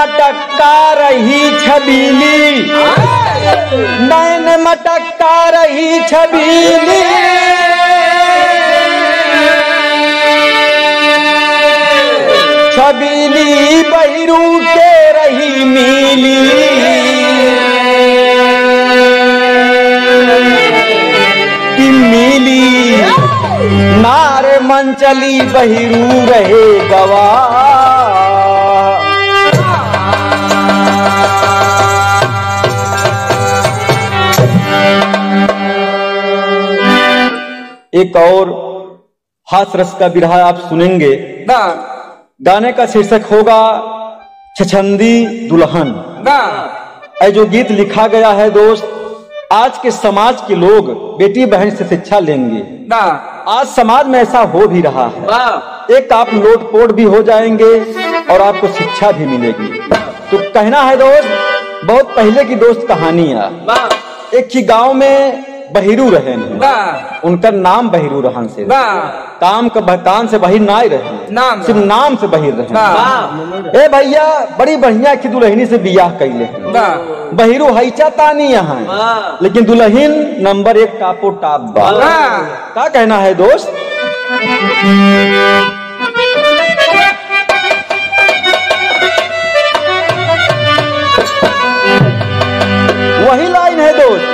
मटक्का रही छबीली, नैन मटक्का रही छबीली, छबीली बहिरू के रही मीली, कि मीली नारे मंचली बहिरू रहे गवाह। एक और हास रस का बिरहा आप सुनेंगे। गाने का शीर्षक होगा छछंदी दुल्हन। ये जो गीत लिखा गया है दोस्त, आज के समाज के लोग बेटी बहन से शिक्षा लेंगे। आज समाज में ऐसा हो भी रहा है, एक आप लोटपोट भी हो जाएंगे और आपको शिक्षा भी मिलेगी। तो कहना है दोस्त, बहुत पहले की दोस्त कहानियां। एक ही गांव में बहिरू रहे, उनका नाम बहिरू रहन से, काम से बहिर ना रहे, सिर्फ नाम से बहिर रहे। ए भैया बड़ी बढ़िया की दुल्हनी से बियाह कैले, बहिरू हैचा तानी यहाँ, लेकिन दुल्हन नंबर 1 टापो टाप बा। क्या कहना है दोस्त? वही लाइन है दोस्त,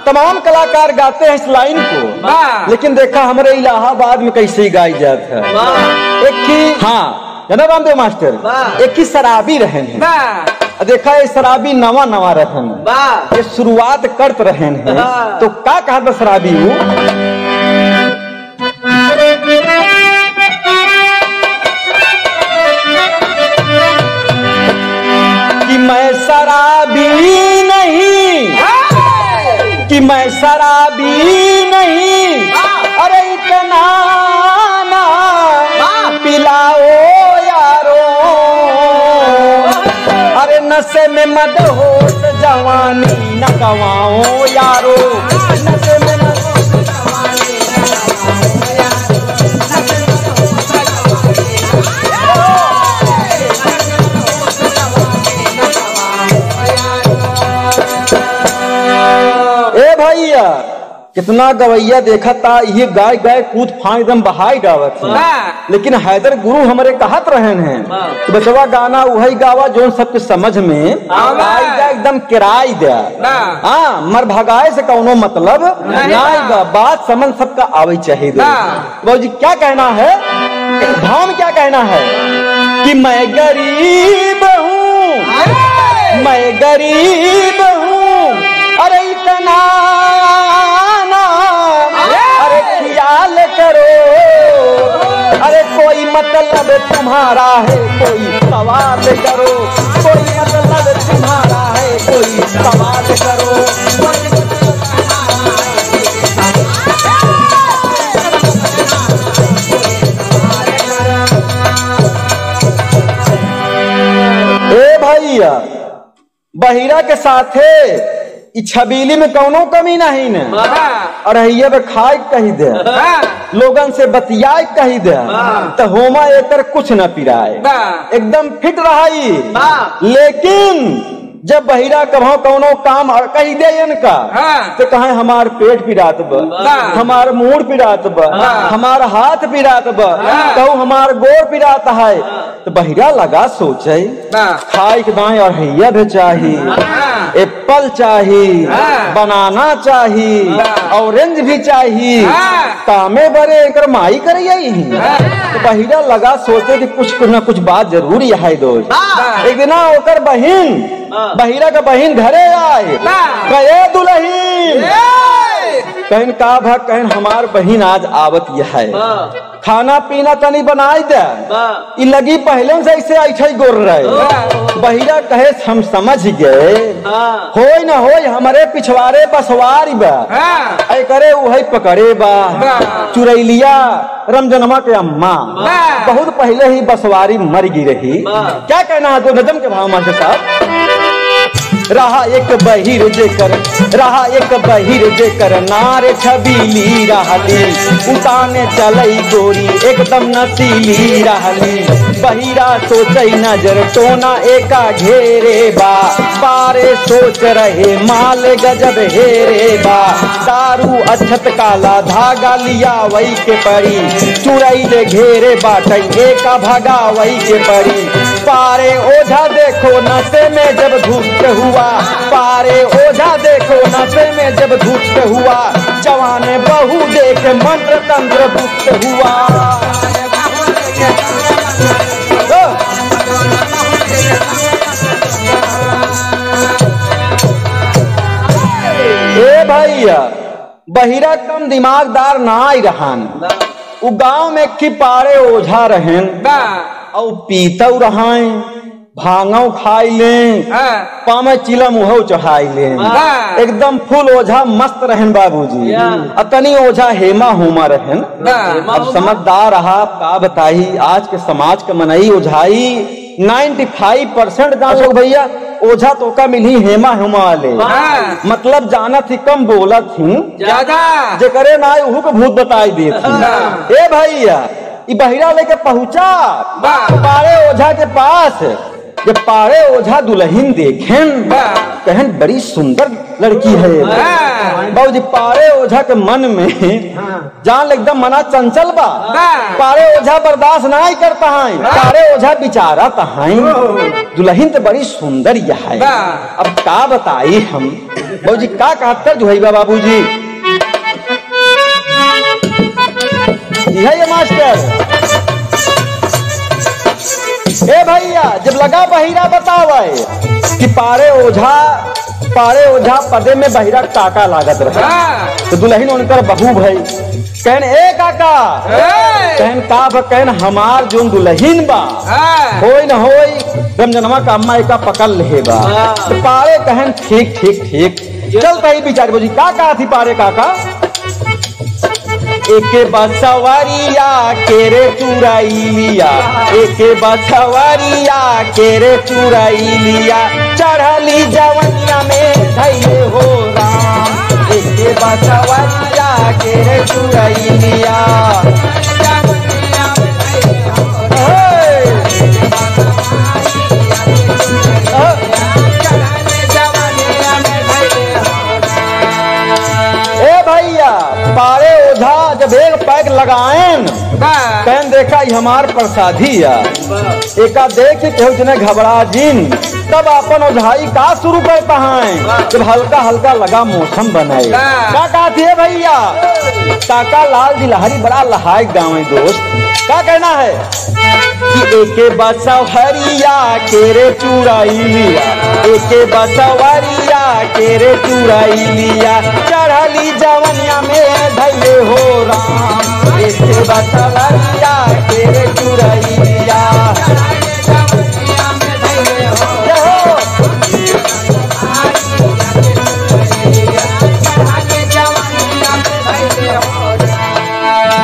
तमाम कलाकार गाते हैं इस लाइन को, लेकिन देखा हमारे इलाहाबाद में कैसे गाई जाता है। एक ही, हाँ जना रामदेव मास्टर, एक ही शराबी रहन है, देखा ये शराबी नवा नवा रहन, ये शुरुआत करत रहन है। तो क्या कहा था शराबी वो? कि मैं शराबी नहीं, कि मैं शराबी नहीं, अरे इतना ना पिलाओ यारो, अरे नशे में मत होश जवानी न गवाओ यारो, नशे में भैया कितना गवैया देखा था, ये गाय गाय कूद फांद एकदम बहाई गावत है। लेकिन हैदर गुरु हमारे कहत रहे हैं तो बचवा गाना वही गावा जो सबके समझ में आएगा, एकदम किराई दे। हाँ, मर भगाए से कौनो मतलब ना, बात समझ सबका आवे चाहिए। बाबूजी क्या कहना है, भाव में क्या कहना है? कि मैं गरीब हूँ, मैं गरीब हूँ, अरे इतना ना, अरे ख्याल करो, अरे कोई मतलब तुम्हारा है कोई सवाल करो, कोई मतलब तुम्हारा है कोई सवाल करो। ए भैया बहिरा के साथे छबीली में कौनो कमी नहीं न, और ये खाए कही दे, लोगन से बतियाए कही दे, तो होमा एकर कुछ न पिराए, एकदम फिट रही। लेकिन जब बहिरा कहो कौनो काम कही दे इनका, तो कहे हमार पेट पिरात बा, हमार मूड पिरात बा, हमार हाथ पिरात बा, कहू हमार गोर पिरात है, तो बहिरा लगा सोचे खाए के दाएं और हैया भी चाहिए, एप्पल चाहिए, बनाना चाहिए, ऑरेंज भी चाहिए, कामे बरे कर माई करे यही। तो बहिरा लगा सोचे कि कुछ न कुछ बात जरूरी है दोस्त। एक दिन ओकर बहिन, बहिरा का बहिन घरे आए, कहे दुल्हन, कहन का भा, कहन हमार बहिन आज आवत यह है, खाना पीना तनी बनाई दे, लगी पहले से ऐसे ऐठे गोर रहे। बहिरा कहे हम समझ गए, होय न होय हमारे पिछवाड़े बसवारी बा, ऐ करे वही पकड़े बा, चुरैलिया रमजनमा के अम्मा बहुत पहले ही बसवारी मर गई रही। क्या कहना है तो नजम के भाव मास्टर साहब? रहा एक बहिर जेकर नारे छबीली रहली उताने चलई गोरी एकदम नसीली रहली बहिरा सोचई नजर टोना एका घेरे बा पारे सोच रहे माल गजब हेरे बा दारू अछत काला धागा लिया वही के परी चुरई ले घेरे बाटई एका भगा वही के परी पारे ओझा देखो नशे में जब धूत हुआ पारे ओझा देखो नशे में जब धूत हुआ जवान बहू देख मंत्र तंत्र भुक्त हुआ ए भैया बहिरा कम दिमागदार ना आई रहन उ गांव में की पारे ओझा रहन और पीतौ रहाय भांगौ खाई ले पामे चिलम उहो चढ़ाई ले एकदम फुल ओझा मस्त रहन बाबूजी अतनी ओझा हेमा होमा रहन अब समझदार रहा का बताई आज के समाज के मनई ओझाई 95% जानो भैया ओझा तो का मिली हेमा हेमा वाले मतलब जाना थी कम बोला थी ज्यादा जे करे ना उहू को भूत बताई दी थी ए भैया ई बहिरा लेके पहुंचा पारे ओझा के पास जब पारे ओझा दुल्हन देखें कहन बड़ी सुंदर लड़की है बाबूजी पारे ओझा के मन में जान एकदम मना चंचल बा पारे ओझा बर्दाश्त नहीं करता है पारे ओझा बिचारा है दुल्हन तो बड़ी सुंदर यह है अब का बताई हम बाबूजी का कहते जो है बाबूजी ये मास्टर ए भैया जब लगा बहिरा बतावे कि पारे ओझा पदे में बहिरा काका लागत रहे तो दुल्हन उनकर बहू भई कहन ए काका कहन का कहन हमार जो दुल्हन बा होई न होई रमजनवा का अम्मा का पकड़ ले बा तो पारे कहन ठीक ठीक ठीक चल तही बिचारी बोझी का कहा थी पारे काका एके बसवरिया केरे चुराई लिया एके बसवरिया केरे चुराई लिया चढ़ली जवनिया में धैले हो राम एके बसवरिया केरे चुराई लिया ए भैया पारे ओझा जब एक पैक लगाएं कहन देखा ये हमार प्रसादी एका देख के घबरा जिन तब अपन ओझाई का शुरू करता है जब हल्का हल्का लगा मौसम बनाए का कहती है भैया काका लाल दिलहरी बड़ा लहाय गाँव दोस्त का कहना है कि एके बसवरिया केरे चुराई लिया एके बसवरिया केरे चुराई लिया चढ़ली जवनिया में धैले हो राम एके बसवरिया केरे चुराई लिया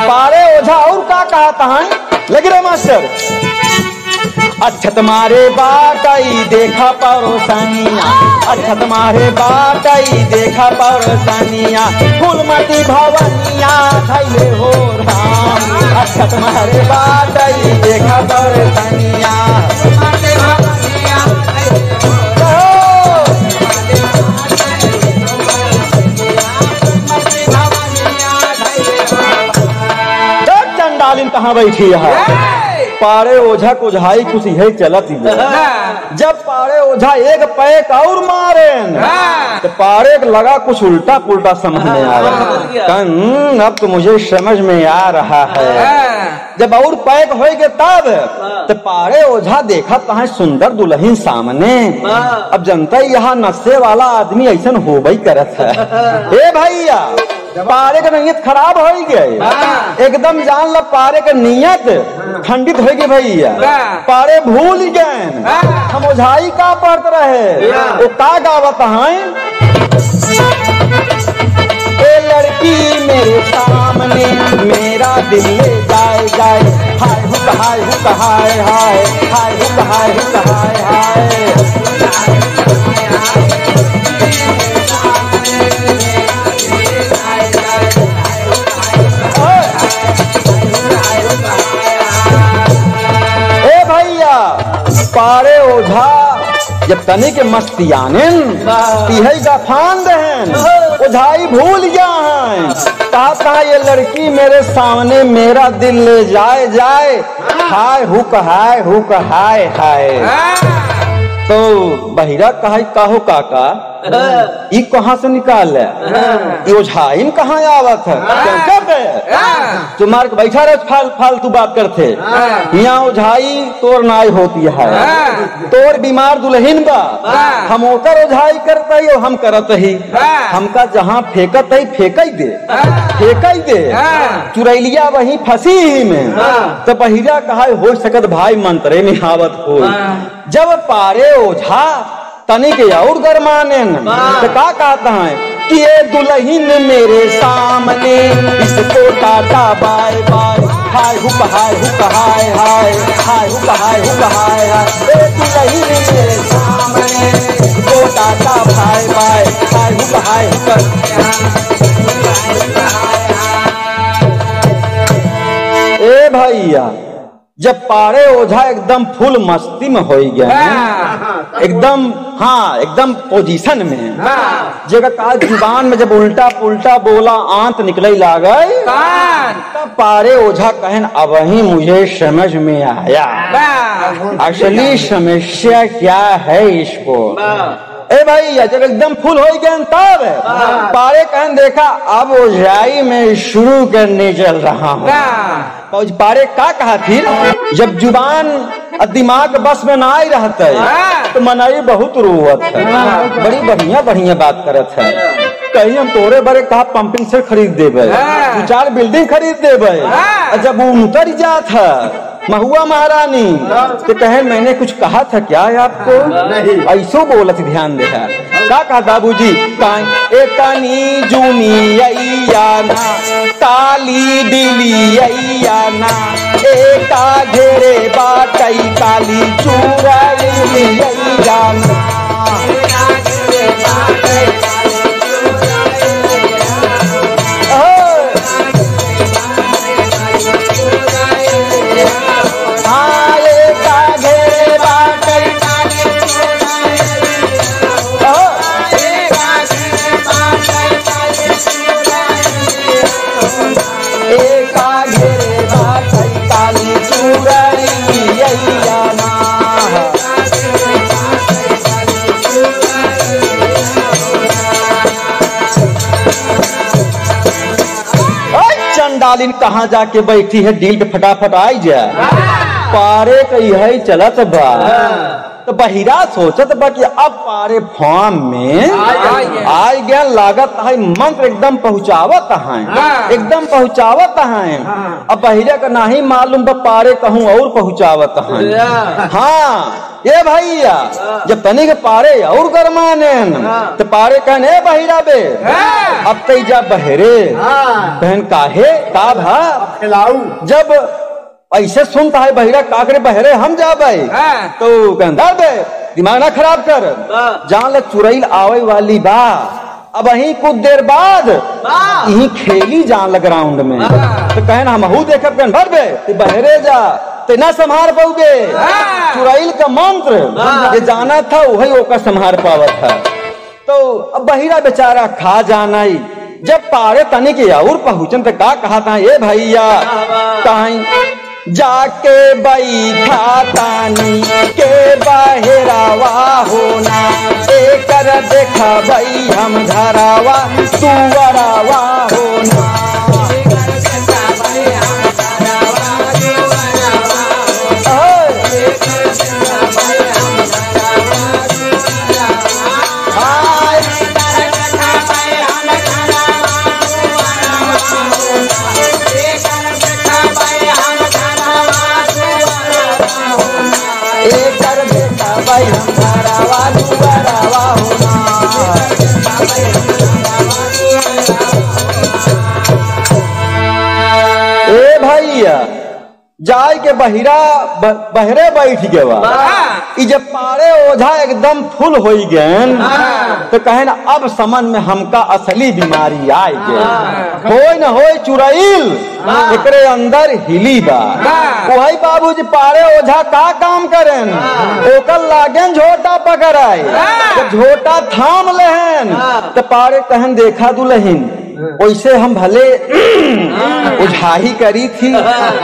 पारे ओझा और का कहता है लगे रे मास्टर अच्छत मारे बाटई देखा परोसनिया अच्छत मारे बाटई देखा परोसनिया फूलमती भवनिया धैले हो राम अच्छत मारे बाटई देखा परोसनिया चंडालिन कहाँ बैठी है पारे ओझा कुझाई कुछ यही चलत जब पारे ओझा एक पैक और मारे तो पारे लगा कुछ उल्टा पुल्टा समझ में आ रहा अब तो मुझे समझ में आ रहा है जब और पैक हो गए तब तो पारे ओझा देखा कहा सुंदर दुल्हन सामने अब जनता यहाँ नशे वाला आदमी ऐसा हो गई करत है ए भैया पारे का नीयत खराब हो गए एकदम जान लो पारे का नीयत खंडित हो गई भैया पारे भूल गए हम ओझाई का पड़त रहे वो का गावत है ए लड़की मेरे सामने मेरा दिल ले जाए जाए हाय हुक हाय हुक हाय हाय हाय हुक हाय हुक हाय हाय पारे ओझा जब तनी के मस्तियाने तिहई गफान दहन ओझाई भूल गया है कहा ये लड़की मेरे सामने मेरा दिल ले जाए जाए हाय हुक हाय हाय। तो बहिरा कहा काहो काका ये कहाँ से निकाल है ओझाइन कहाँ आवत है तुम्हारे बैठा रहे फालतू बात करते यहाँ ओझाई तोर नाई होती है तोर बीमार दुल्हन बा हम ओकर ओझाई करते ही हम करत ही हमका जहाँ फेंकत है फेंक दे चुरैलिया वही फंसी ही में। तो बहिरा कहा हो सकत भाई मंत्रे में आवत हो जब पारे ओझा तनी के और गरमाने तो का कहता है कि ये दुल्हन मेरे सामने इसको टाटा बाय बाय हाय हुक हाय हाय हाय हुक हाय हाय ये दुल्हन मेरे सामने इसको टाटा बाय बाय हाय हुक हाय ए भैया जब पारे ओझा एकदम फुल मस्ती में हो गया एकदम एकदम पोजीशन में जगह का जुबान में जब उल्टा पुल्टा बोला आंत निकले लागई तब पारे ओझा कहन अब ही मुझे समझ में आया असली समस्या क्या है इसको। ए भैया जब एकदम फुल हो गया तब पारे कहन देखा अब ओझाई में शुरू करने चल रहा हूँ। पारे का कहा फिर जब जुबान दिमाग बस में ना ही रहता है तो मनाई बहुत रोवत है बड़ी बढ़िया बात करत है कहीं हम तोरे बड़े कहा पंपिंग सेट खरीद देवे 2-4 बिल्डिंग खरीद देवे जब वो उतर जात है महुआ महारानी तो कहे मैंने कुछ कहा था क्या है आपको ऐसो बोलत ध्यान दे क्या कहा बाबूजी कानी जूनी अयाना काली दिली अयाना एका घेरे बाटई काली चूरई अयाना चंडालिन कहाँ जाके बैठी है डील पे फटाफट आई जाए पारे कही है चलत बा तो बहिरा सोचत बा कि अब पारे फॉर्म में आ गया लागत है मंत्र एकदम पहुँचावत है एकदम पहुँचावत है अब बहिरा का नहीं मालूम बा पारे कहूँ और पहुँचावत है। हाँ ये भैया जब तनी के पारे और गरमाने तो पारे कहने बहिरा बे अब तई जा बहरे बहन काहे का भा खिलाऊ जब ऐसे सुनता है बहिरा काकरे बहरे हम जा भाई तो कहता बे दिमाग ना खराब कर जहाँ लग चुरैल आवे वाली बा अब वही कुछ देर बाद यही खेली जान लग ग्राउंड में तो कहना हम देखे भर बे बहरे जा ते ना संभार पाओगे चुरैल का मंत्र ये जाना था वही ओका संभार पावत था। तो अब बहिरा बेचारा खा जाना ही जब पारे तनी के और पहुंचन तो का कहा था ये भैया कहीं जाके बैठा तानी के बहेरावा होना एकर देखा भाई हम धरावा सुवरावा होना जाय के बहरे बैठ गवा। जब पारे ओझा एकदम फुल हो गए तो कहे ना अब समझ में हमका असली बीमारी आए गए। होय न होय चुड़ैल एकरे अंदर हिली बा। वही बाबूजी पारे ओझा का काम करें ओकर लागेन झोटा पकड़ाए। जब झोटा थाम लेहन तो पारे कहन देखा दुल्हन वैसे हम भले उझाही करी थी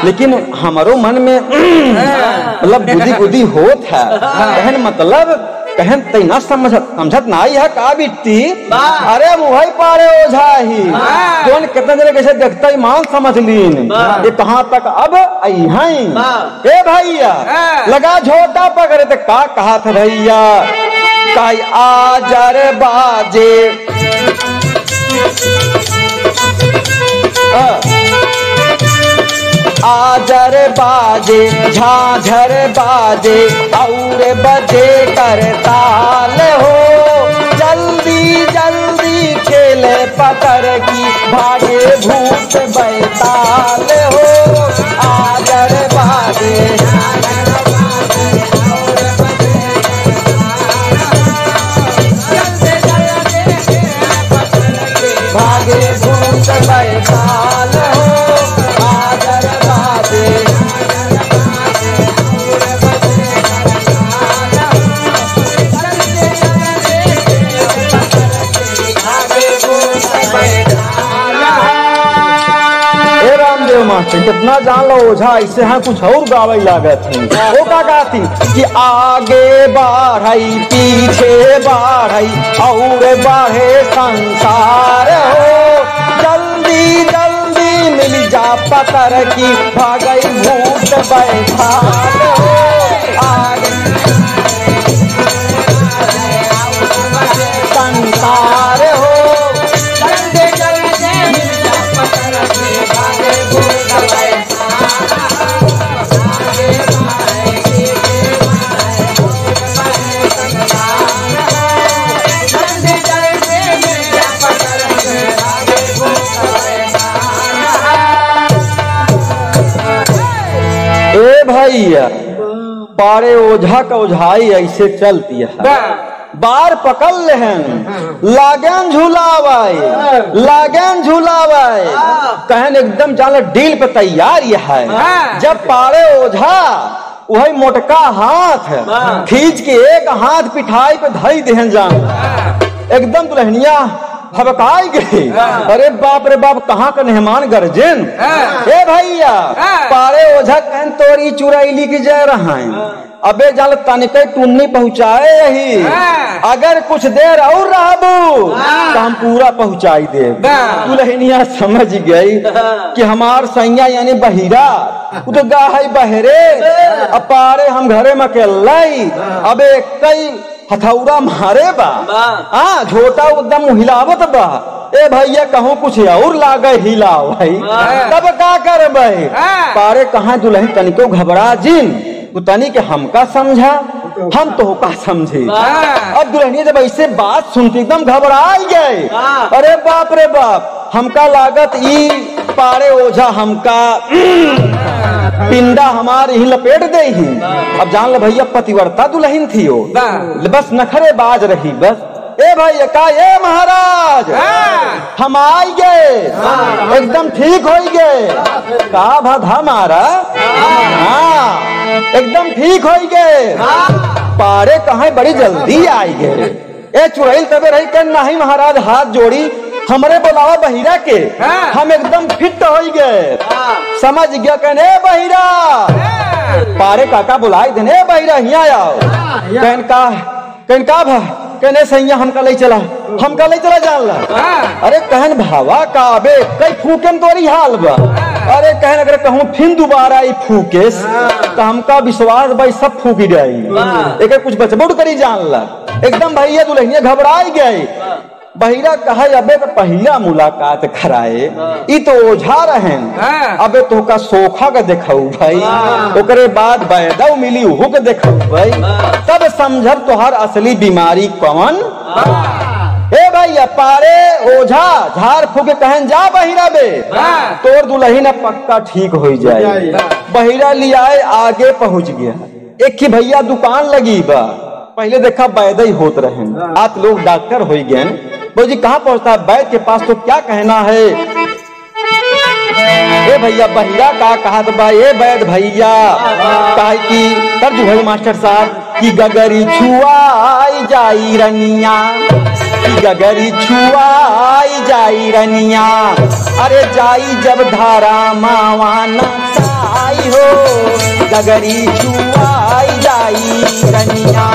लेकिन हमारो मन में मतलब बुद्धि बुद्धि होत है। कहन मतलब कहन तैना समझत नहीं है का बिट्टी। अरे वही पारे ओझा ही जोन कितना जने कैसे देखता ही मान समझ लीन ये कहाँ तक अब आई हैं। ए भैया लगा झोटा पकड़े तो का कहा था भैया काई आजर बाजे आजर बाजे झांझर बाजे और बजे करताल हो। जल्दी जल्दी खेले पकड़ की भागे भूत बैताल हो। आजर बाजे भागे भूत बैताल हो। आजर बाजे रामदेव मास्टर कितना जान लो ओझा ऐसे हैं कुछ और गावे लागत है। वो का गाती कि आगे बढ़ई पीछे बढ़ई और बढ़े संसार हो। जल्दी जल्दी मिल जा पकड़ की भागई भूत बैठाल हो। आगे संसार हो। भैया पारे ओझा का ओझाई ऐसे चलती है। बार पकड़ लेहन लागन झूलावाए कहन एकदम जान डील पे तैयार यह है। जब पारे ओझा वही मोटका हाथ खींच के एक हाथ पिठाई पे धई देहन जान एकदम दुल्हनिया भबकाई गई। अरे बाप रे बाप कहाँ का मेहमान गर्जन। ए भैया पारे ओझा कहन तोरी चुड़ैली की जय रहा है। अबे जान तनिक टुन्नी पहुँचाए यही अगर कुछ देर और रहबू तो हम पूरा पहुँचाई दे। दुल्हनिया समझ गई कि हमार सैया यानी बहिरा तो गा है बहरे अब पारे हम घरे में अकेला अबे कई हथौड़ा मारे बा झोटा एकदम हिलावत बा। ए भैया कहूँ कुछ और लागे हिलाओ भाई तब का कर पारे कहाँ दुल्हन तनिको घबरा जिन तनी के हमका समझा हम तो का समझे। अब दुल्हनिया जब ऐसे बात सुनती एकदम घबरा गए। अरे बाप रे बाप हमका लागत ई पारे ओझा हमका पिंडा हमारे ही लपेट दे ही। अब जान लो भैया पतिव्रता दुल्हन थी वो बस नखरे बाज रही बस। ए भैया का ये महाराज हम आई गए एकदम ठीक हो गए का भा मारा एकदम ठीक हो गए। पारे कहाँ बड़ी जल्दी आई गए। ए चुड़ैल तबे रही कर नहीं महाराज हाथ जोड़ी हमरे बोलावा बहिरा के हम एकदम फिट हो गए। समझ गया कहने बहिरा पारे काका बुलाई देने बहिरा यहाँ आओ कहन का भा कहने सैया हमका ले चला जान ला। अरे कहन भावा का बे कई फूके तोरी हाल बा। अरे कहन अगर कहूँ फिर दोबारा फूके तो हमका विश्वास भाई सब फूकी जाई एक कुछ बचबुड़ करी जान ला। एकदम भैया दुल्हनिया घबराई गए। बहिरा कहा अबे तो पहला मुलाकात कराए ई तो ओझा रहे अबे तो का सोखा का देखाऊ भाई ओकरे बाद बैदव मिली उहो के देखाऊ भाई तब समझर तोहार असली बीमारी कौन। ए भैया पारे ओझा झाड़ फूक कहन जा बहिरा बे तोर दुल्हन पक्का ठीक हो जाए। बहिरा लियाए आगे पहुंच गया। एक ही भैया दुकान लगी बा, पहले देखा वैद्य ही होत रहे, आज लोग डॉक्टर हो गए। बोल जी कहाँ पहुंचता है वैद्य के पास, तो क्या कहना है? ए भैया बहिरा का कहा तो भाई ए वैद्य भैया कहा कि कर जो भाई मास्टर साहब की गगरी छुआई जाई रनिया, की गगरी छुआई जाई रनिया, अरे जाई जब धारा मावा नसाई हो, गगरी छुआई जाई रनिया।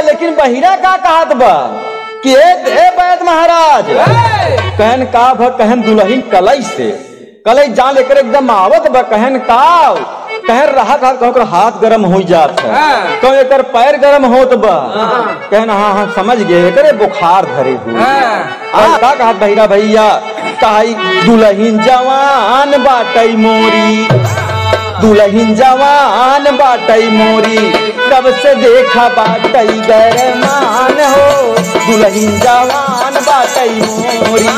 लेकिन बहिरा का कहत बा कि ए वैद्य महाराज कहन का कहन दुल्हन कलई से कलई जान लेकर एकदम आवत बा, कहन का कहन रहा हाथ गरम हो जात है, कहो एकर पैर गरम होत बा, कहन हाँ समझ गए करे बुखार धरे हुए। का कहत बहिरा भैया कहाई दुल्हन जवान बाटई मोरी, दुल्हन जवान बाटई मोरी, कब से देखा बाटई गरमान हो, दुल्हन जवान बाटई मोरी।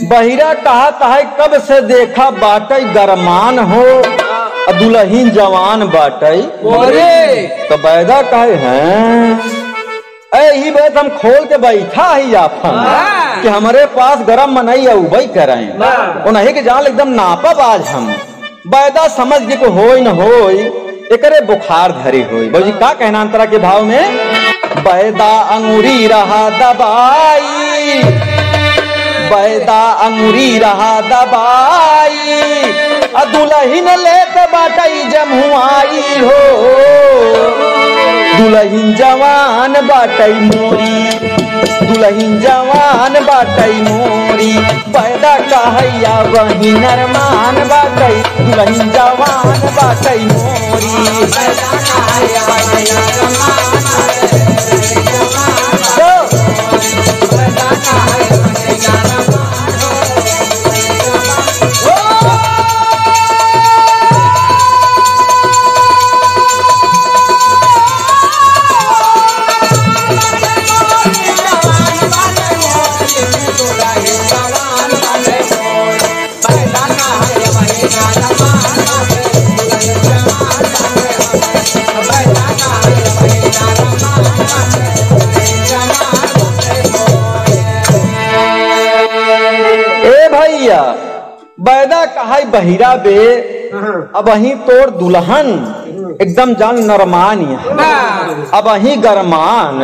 बहिरा कहा है कब से देखा बाटई गरमान हो, दुल्हन जवान बाटई। तो वैदा कहे हैं यही बात हम खोल के बैठा ही आपन कि हमारे पास गरम मनई उबई कराए, उन्हीं के जान एकदम नापब आज हम। वैदा समझ के को होई न होई एकरे बुखार धरी होई। बोली का कहना अंतरा के भाव में वैदा अंगूरी रहा दबाई, वैदा अंगूरी रहा दबाई, दुल्हन लेत बाटई जमुआई हो, दुल्हन जवान बाटई मोरी, दुल्हन जवान बाटई मोरी, पैदा कहैया वही नरमान बाटई, दुल्हन जवान बाटई मोरी। वैदा कहा बहिरा बे अब वही तोर दुल्हन एकदम जान नरमान, अब वही गरमान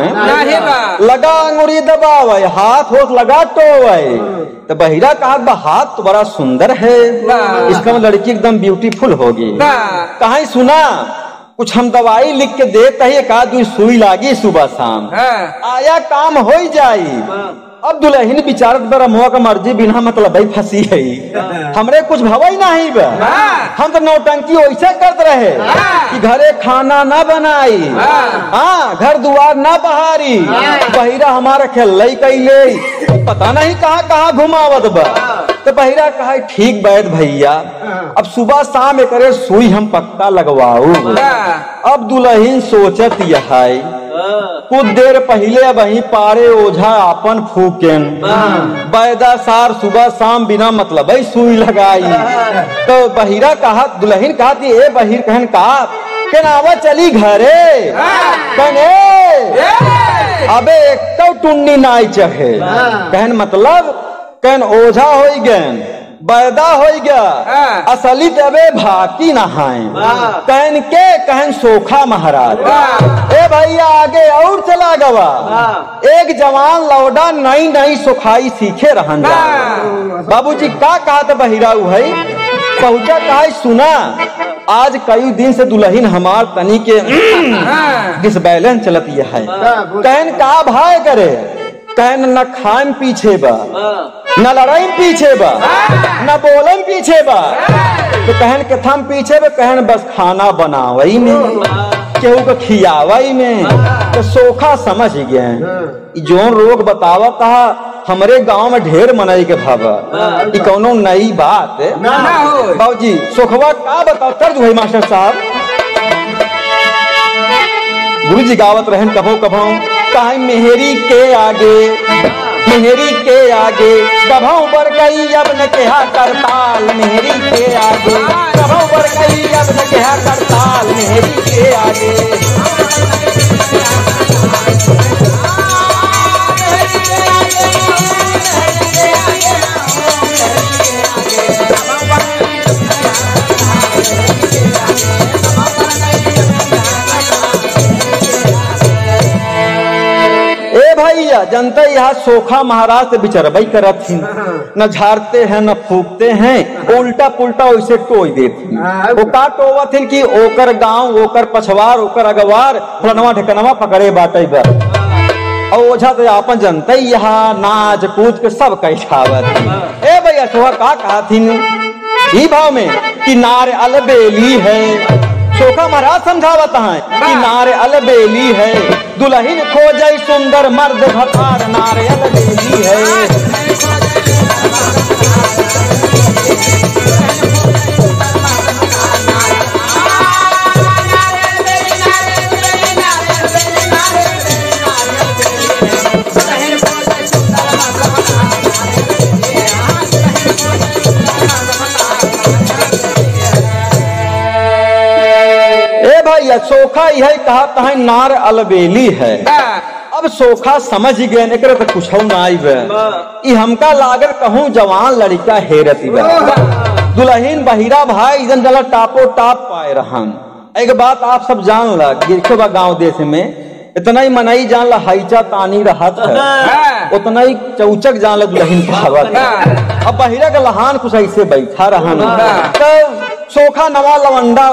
लगा अंगूरी दबावे, हाथ होश लगा टोवे। तो बहिरा कहा हाथ तो बड़ा सुंदर है, इसका लड़की एकदम ब्यूटीफुल होगी। कहा सुना कुछ हम दवाई लिख के देते ही, एक आध सुई लागी सुबह शाम, आया काम हो जाई। अब दुल्हन बिचारत बड़ा मुआ का मर्जी बिना मतलब फंसी है, हमरे कुछ भवई नहीं बा। हम तो नौटंकी वैसे करते रहे कि घरे खाना ना बनाई, हाँ घर दुआर ना बहारी, बहिरा हमारा खेल कैले पता नहीं कहाँ कहाँ घुमावत बा। तो बहिरा कहा ठीक बैठ भैया, अब सुबह शाम करे सुई हम पक्का लगवाऊ। अब दुल्हन सोचत यह कुछ देर पहले वही पारे ओझा आपन फूकेन बैदा सार सुबह शाम बिना मतलब सुई लगाई। तो बहिरा कहा दुल्हन कहा थी ए बहिर कहन कहा केनावा चली घरे कने अबे एक तो टुन्नी नाई चहे कहन मतलब कहन ओझा हो गन बैदा हो गया असली तबे भाकी नहाए कहन के कहन सोखा महाराज। ए भैया आगे और चला गवा एक जवान लौडा नई नई सुखाई सीखे रहन बाबूजी का कहा था बहिराऊ है पहुंचा कहा सुना आज कई दिन से दुल्हन हमार तनी के डिसबैलेंस चलती है कहन का भाई करे कहन न खान पीछे बा न लड़ाई पीछे बा न बोलन पीछे बा तो कहन के थम पीछे बा कहन बस खाना बनावई में केहू को खियावई में तो सोखा समझ गए जोन रोग बतावा कहा हमरे गांव में ढेर मनई के भावा कि कौनो नई बात बाबूजी सोखवा का बताओ कर दू मास्टर साहब। गुरु जी गावत रहन कभो कभो कहा मेहरी के आगे कभो बर गई अब न केहा करताल मेहरी के आगे कभो बर गई अब न केहा करताल मेहरी के आगे। भैया जनता यहाँ सोखा महाराज से बिचरबई करत थी न झाड़ते हैं न फूकते हैं उल्टा पुल्टा वैसे टोई देती वो का टोवत थी कि ओकर गांव ओकर पछवार ओकर अगवार फलनवा ढकनवा पकड़े बाटे और ओझा तो अपन जनता यहाँ नाच कूद के सब कहत। ए भैया सोहा का कहा थी ई भाव में कि नार अलबेली है सोखा महाराज समझावत है कि नारे अलबेली है दुल्हन खोजई सुंदर मर्द भतार नारे अलबेली है। भैया सोखा यही कहा है नार अलबेली है। अब सोखा समझ गए एक तो कुछ ना हमका लागल कहूँ जवान लड़का हेरती दुल्हन बहिरा भाई इधन जला टापो टाप पाए रहन। एक बात आप सब जान ला गिरखे बा गाँव देश में इतना ही मनाई जान ला हाईचा तानी रहत है उतना ही चौचक जान ला दुल्हन पावत। अब बहिरा का लहान कुछ ऐसे बैठा रहन तो सोखा नवा लवंडा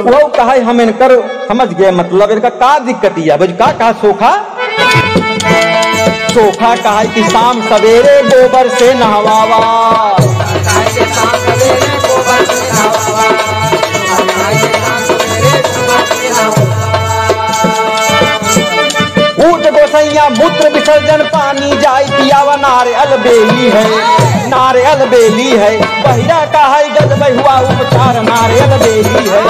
वो कहा हम इनकर समझ गए मतलब इनका का दिक्कत का कहा सोखा कहा कि शाम सवेरे गोबर से नहवावा ऊट गोसैया मूत्र विसर्जन पानी जाय पियावा नारे अलबेली है बहिरा का है गज बहुआ उपचार नारे अलबेली है।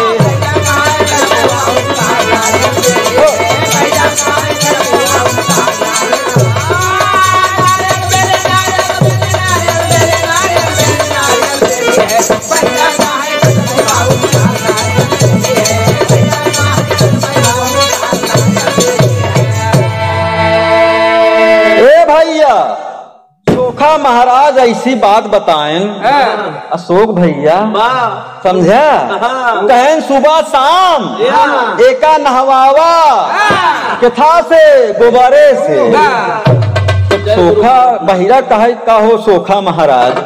सोखा महाराज ऐसी बात बताएं अशोक भैया समझा कहन सुबह शाम एका नहवावा कथा से गोबारे से सोखा बहिरा कहे का हो सोखा महाराज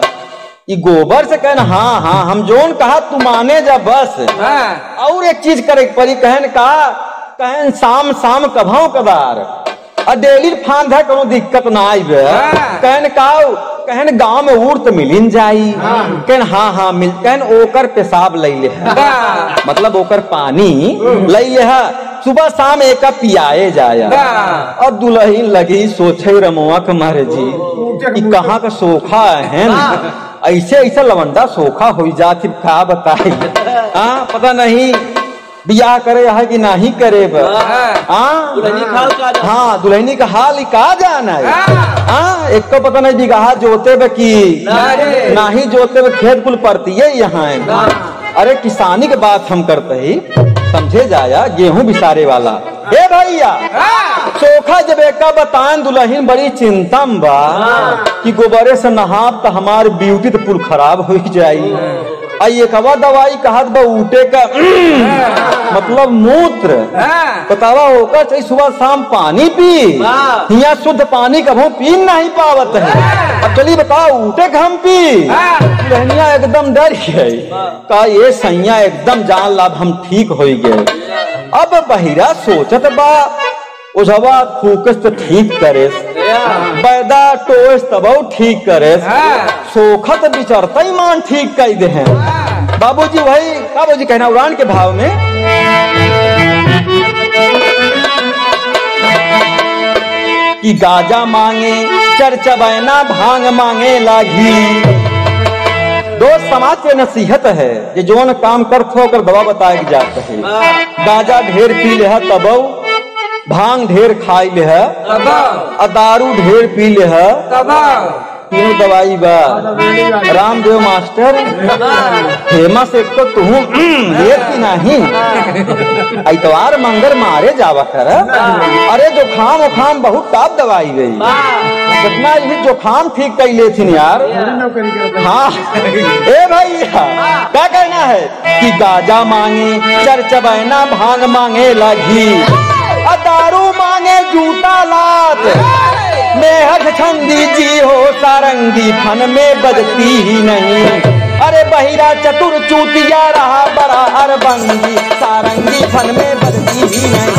ये गोबर से कहन हाँ हाँ हम जोन कहा तू माने जा बस और एक चीज करे परी कहन का कहन शाम शाम कभाव कदार डेली फांद है कोनो दिक्कत ना आई कहन कहन गांव में उर्त मिलिन जाई कहन हाँ हाँ मिल कहन ओकर पेशाब लई ले मतलब ओकर पानी लई ले सुबह शाम एक पियाए जाया। और दुल्हन लगी सोचे रमुआ के मारे जी कि कहाँ का सोखा है ऐसे ऐसा लवंडा सोखा हो जाती क्या बताए पता नहीं बियाह करे है कि नहीं करे? हाँ, दुल्हनी का हाल ही का जाना है। हाँ, एक तो पता नहीं बिगाहा जोते बे की नहीं जोते बे, खेत कुल पड़ती है यहाँ। अरे किसानी के बात हम करते ही समझे जाया, गेहूं बिसारे वाला। ए भैया, चोखा जब एक बताएं दुल्हन बड़ी चिंता में बा कि गोबरे से नहाब तो हमार ब्यूटी तो पूरी खराब हो जाई। एक दवाई कहत बा उठे का मतलब मूत्र बतावा होकर चाहिए, सुबह शाम पानी पी। यहाँ शुद्ध पानी कभी पी नहीं पावत है। अब चलिए बताओ उठे का हम पी। दुल्हनिया एकदम डर गई, कहा ये सैया एकदम जान लाभ हम ठीक हो गए। अब बहिरा सोचत बा उझवा फूकस तो ठीक करे, बैदा टोस तब ठीक करे, सोखत बिचरता ही मान ठीक कर दे हैं। बाबूजी वही बाबूजी कहना उड़ान के भाव में कि गाजा मांगे चरचबैना भांग मांगे लागी। दोस्त समाज के नसीहत है कि जोन काम करते होकर दवा बताया जाता है। गाजा ढेर पी ले तब, भांग ढेर खाई ले है, दारू ढेर पी ले है, तीनों दवाई बा। रामदेव मास्टर फेमस एक तो तुम की नहीं इतवार मंगर मारे जावा कर। अरे जोखाम बहुत टाप दवाई गई, कितना जोखाम ठीक कर ले थी यार। हाँ ए भैया, क्या कहना है कि गाजा मांगे चरचबैना भांग मांगे लगी, दारू मांगे जूता लात, मेहर छंदी जी हो सारंगी फन में बजती ही नहीं। अरे बहिरा चतुर चूतिया रहा बड़ा अरबंगी, सारंगी फन में बजती ही नहीं।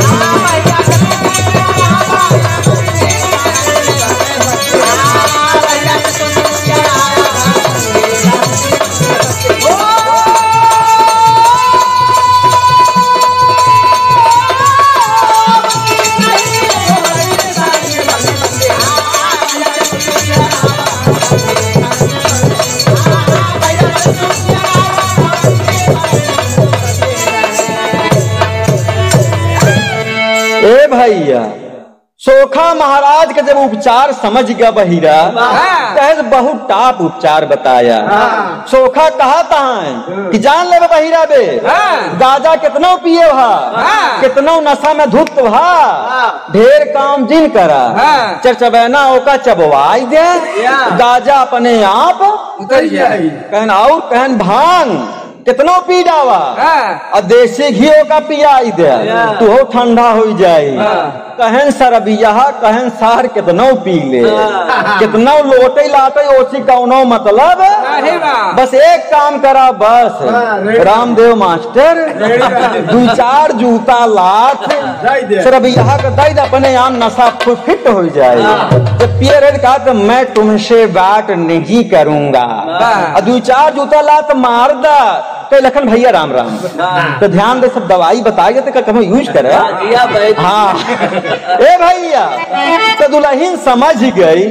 ए भैया, सोखा महाराज के जब उपचार समझ गया बहिरा, कहे बहुत टाप उपचार बताया। सोखा कहा था कि जान ले बहिरा बे, गाजा कितना पिए भा, कितना नशा में धुत भा, ढेर काम जिन करा, चरचबैना ओका चबवाई दे, गाजा अपने आप उतर जाए। कहन और कहन भांग कितना पी जावा, और देसी घी का पियाई दे तू हो ठंडा हो जाए। कहन सरबिया कहन सार कितना पी ले, कितना लोटे लाटे ओसी कौनो मतलब, बस एक काम करा बस रामदेव मास्टर दू चार जूता लात सरबिया का दर्द अपने आम नशा फिट हो जाए। जब पिए रेड कहा तो मैं तुमसे बात नहीं करूंगा, दू चार जूता लात मार दा। तो लखन भैया राम राम, तो ध्यान दे सब दवाई बताए तो कभी यूज करे। हाँ ए भैया, तो दुल्हन समझ गई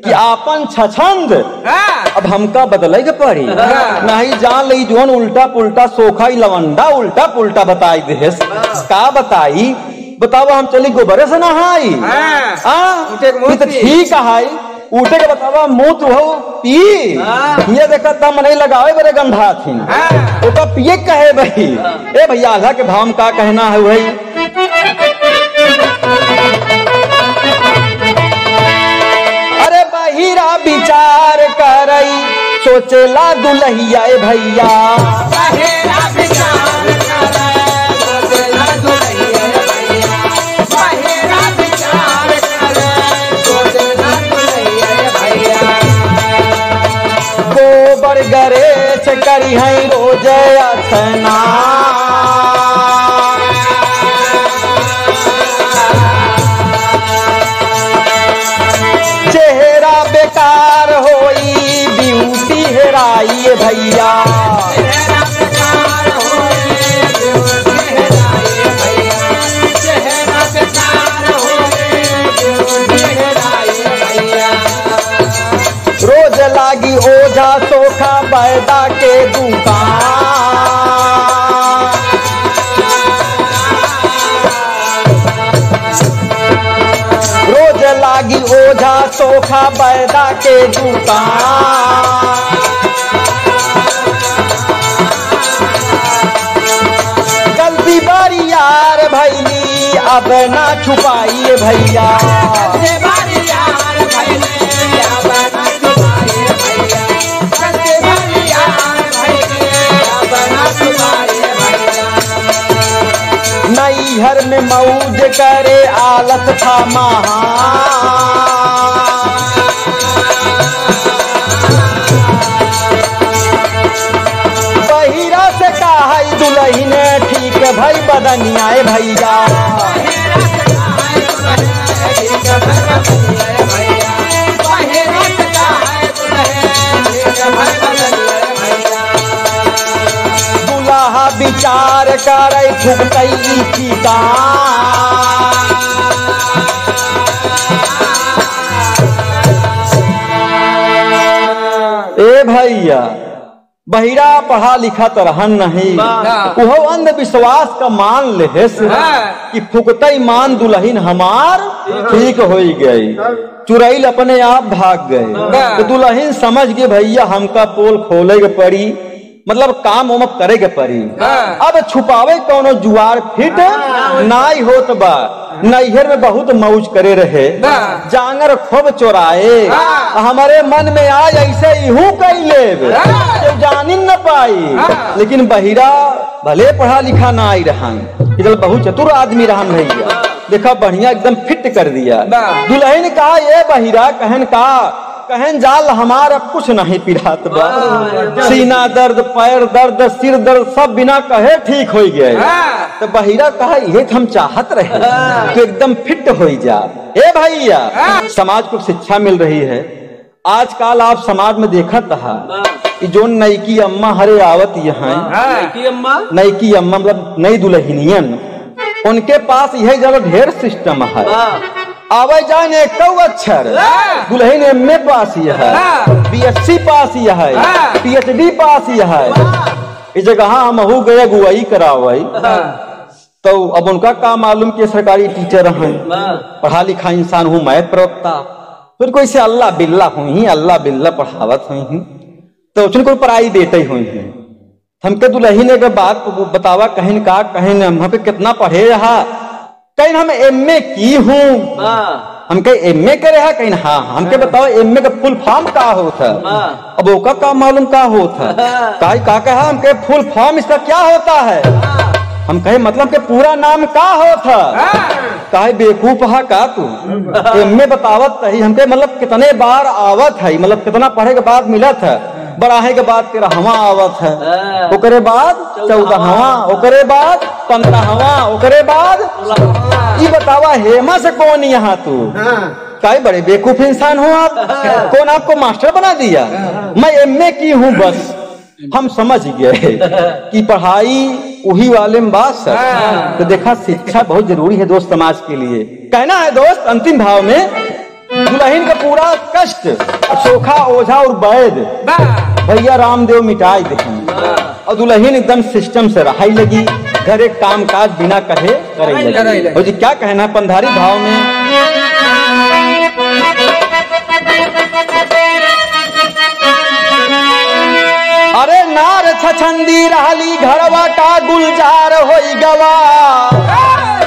कि आपन छछंद अब हमका बदले के पड़ी, नहीं जान ली जोन उल्टा पुल्टा सोखा लवंडा उल्टा पुल्टा बताई दे। का बताई बताओ, हम चली गोबरे से नहाई तो ठीक है, उठे के बतावा मुँह तो हो पी, ये देखा दम नहीं लगावे बड़े गंधा थी, तो पिए कहे भाई। ए भैया आधा के भाव का कहना है भाई, अरे बहिरा विचार करई सोचेला दुल्हिया ए भैया, बहिरा विचार करई सोचेला दुल्हिया ए भैया, बहिरा विचार करई सोचेला दुल्हिया ए भैया। गोबर गरेच करी है रोज असना, चेहरा बेकार होई ब्यूटी हेराई भैया, चेहरा बेकार होई ब्यूटी हेराई भैया, चेहरा बेकार होई ब्यूटी हेराई भैया। रोज लागी ओझा सोखा बैदा के दुकान, ओझा सोखा बैदा के दुकान। गलती बारी यार भैली अब ना छुपाइए भैया। नैहर में मौज करे आलत था महान। बहिरा से कहा दुल्हन ठीक भाई बदनिया भैया। दुल्हा विचार करे फुकतई चिता। ए भैया बहिरा पढ़ा लिखा तो रहन नहीं, वो अंधविश्वास का मान ले कि फुकतई मान दुल्हन हमार ठीक हो गई। चुरैल अपने आप भाग गए तो दुल्हन समझ गए भैया हमका पोल खोले के पड़ी, मतलब काम उम करे के पड़ी। अब छुपावे कोनो जुआर फिट नाई होत बा। नैहर में बहुत मौज करे रहे, जांगर खूब चोराए। हमारे मन में आज ऐसे इहू कैले जानी न पाई। लेकिन बहिरा भले पढ़ा लिखा ना आई रहन, इधर बहुत चतुर आदमी रहन भैया। देखा बढ़िया एकदम फिट कर दिया। दुल्हन कहा ये बहिरा कहन का कहन जाल हमारा कुछ नहीं पिरात बा। सीना दर्द पैर दर्द सिर दर्द सब बिना कहे ठीक हो गए। तो बहिरा कहा ये हम चाहत रहे तो एकदम फिट हो जा। ए भैया समाज को शिक्षा मिल रही है। आजकल आप समाज में देखा था जो नई की अम्मा हरे आवत यहाँ नई की अम्मा मतलब नई दुल्हनियन, उनके पास यही जगह ढेर सिस्टम है। आवे जाने कौ अक्षर दुल्हन एमए पास ही है, बीएससी पास ही है, पीएचडी पास ही है। इस जगह हम हो गए गुआई करावे तो अब उनका काम मालूम कि सरकारी टीचर हैं, पढ़ा लिखा इंसान हूँ मैं प्रवक्ता। फिर कोई से अल्लाह बिल्ला हुई अल्लाह बिल्ला पढ़ावत हुई तो उनको पढ़ाई देते हुई हैं। हमके दुल्हन के बात बतावा कहन का कहन हम पे कितना पढ़े रहा, कहीं हम एमए की हूँ, हमके एमए करे है कहीं। हाँ हमके बताओ एमए का फुल फॉर्म का होता। अब ओका का मालूम का होता का कहा हमके फुल फॉर्म इसका क्या होता है। हम कहे मतलब के पूरा नाम का होता काहे बेवकूफ है का तू एमए बतावत ही हमके मतलब कितने बार आवत है, मतलब कितना पढ़े के बाद मिलत है। बढ़ाए के बाद 13वां आवत है, ओकरे बाद 14वां, ओकरे बाद 15वां, ओकरे बाद ये बतावा हेमा से कौन यहाँ तू काहे बड़े बेवकूफ इंसान हो आप। कौन आपको मास्टर बना दिया। मैं एमए की हूँ बस। हम समझ गए कि पढ़ाई वही वाले में बात सर। तो देखा शिक्षा बहुत जरूरी है दोस्त समाज के लिए। कहना है दोस्त अंतिम भाव में दुल्हन का पूरा कष्ट सोखा ओझा और वैद भैया रामदेव मिटाई देखें और दुल्हन एकदम सिस्टम से रहाई लगी। घरे काम काज बिना कहे करे लगी। और जी क्या कहना है पंधारी भाव में। अरे नार छछंदी रहली घरवा का गुलजार होई गवा।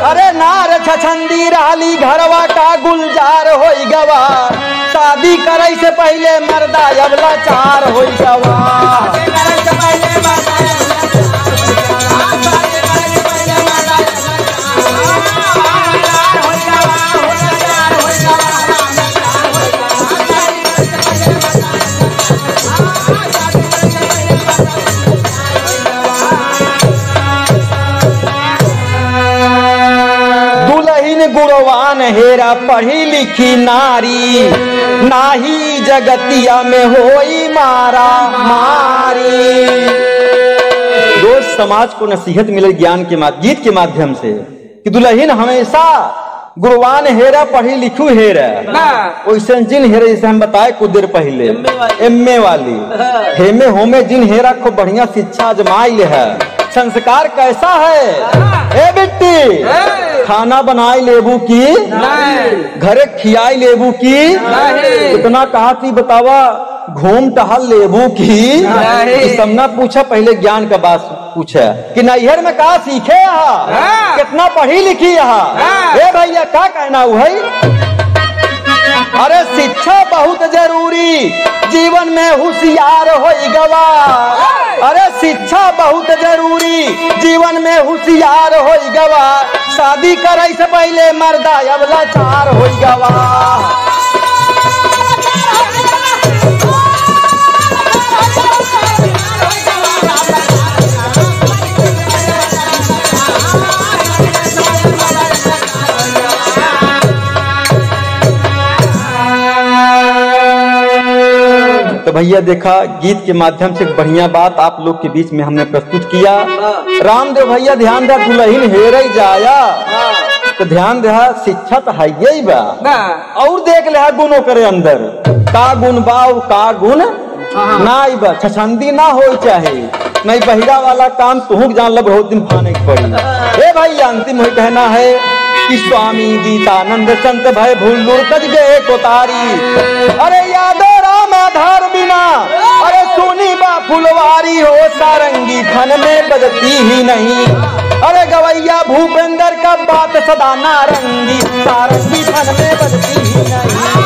अरे नार छछंदी रहली घरवा का गुलजार होई गवा। शादी करे से पहले मर्दा अब लाचार होई गवा। गुणवान हेरा पढ़ी लिखी नारी नाही जगतिया में होई मारा मारी। दोस्त समाज को नसीहत मिले ज्ञान के गीत के माध्यम से कि दुल्हन हमेशा गुणवान हेरा पढ़ी लिखू हेरा। वैसे जिन हेरा जैसे हम बताए कुछ देर पहले एमए वाली हेमे होमे जिन हेरा को बढ़िया शिक्षा जमाई है। संस्कार कैसा है ए बेटी खाना बनाई लेबू की घरे खियाई लेबू की इतना कहा थी बतावा घूम टहल लेबू की सब ना पूछा पहले ज्ञान का बात पूछा कि नैहर में कहा सीखे यहाँ कितना पढ़ी लिखी यहाँ ए भैया क्या कहना हुआ है अरे शिक्षा बहुत जरूरी जीवन में होशियार हो गवा अरे शिक्षा बहुत जरूरी जीवन में होशियार हो गवा शादी करे से पहले मर्दा अब लाचार हो गवा तो भैया देखा गीत के माध्यम से बढ़िया बात आप लोग के बीच में हमने प्रस्तुत किया। रामदेव भैया ध्यान दे दुल्हन हेर जाया तो ध्यान दे शिक्षा तो है यही बा और देख ले गुणों करे अंदर का गुण बाव का गुण ना बा छछंदी ना हो चाहे नहीं बहिरा वाला काम तुहू जान लो बहुत दिन फाने की पड़ी। भाई अंतिम हो कहना है कि स्वामी गीतानंद संत भय भूल तज गए कोतारी अरे यादो राम आधार बिना अरे सुनी बा फुलवारी हो सारंगी खन में बजती ही नहीं अरे गवैया भूपेंद्र का बात सदा नारंगी सारंगी खन में बजती ही नहीं।